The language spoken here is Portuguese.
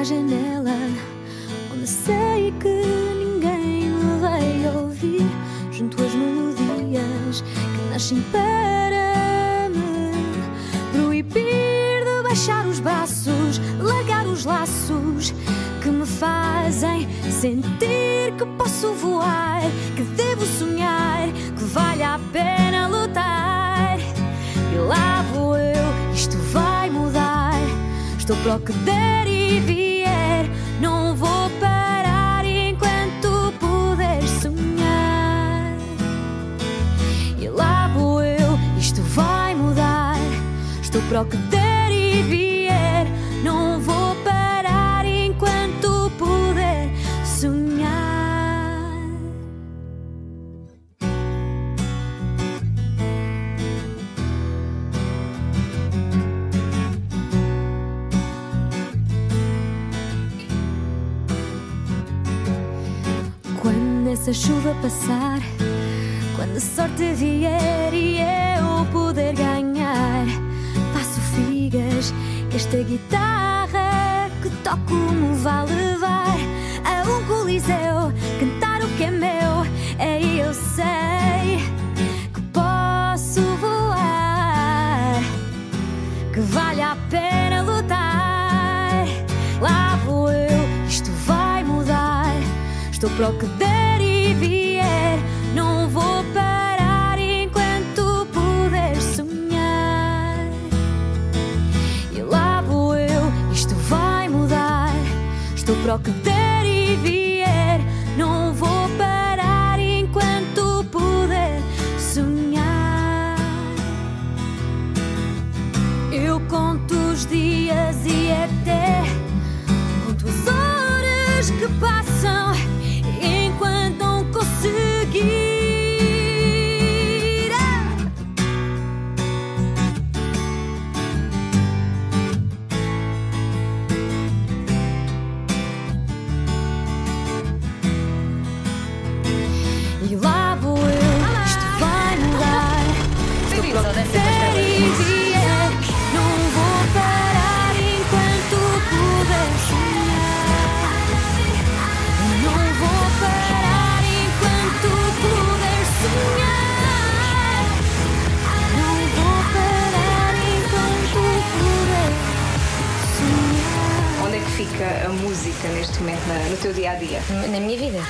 janela, onde sei que ninguém me vai ouvir, junto às melodias que nascem para me proibir de baixar os braços, largar os laços que me fazem sentir que posso voar, que devo sonhar, que vale a pena lutar. E lá vou eu, isto vai mudar. Estou para o que der e vier, não vou parar enquanto puder sonhar. E lá vou eu, isto vai mudar. Estou para o que der e vier, não vou parar enquanto puder sonhar. Quando essa chuva passar, quando a sorte vier e eu puder ganhar, faço figas que esta guitarra que toco me vai levar a um coliseu, cantar o que é meu. Aí eu sei que posso voar, que vale a pena lutar. Lá vou eu, isto vai mudar. Estou para o que der e vier, não vou parar enquanto puder sonhar. E lá vou eu, isto vai mudar. Estou para o que der e vier, não vou parar enquanto puder sonhar. Eu conto os dias e até conto as horas que passam enquanto não conseguir. E lá vou eu, isto vai mudar. Estou para o que der e vier, não vou parar enquanto puder sonhar. Não vou parar enquanto puder sonhar. Não vou parar enquanto puder sonhar. Onde é que fica a música neste momento no teu dia a dia? Na minha vida.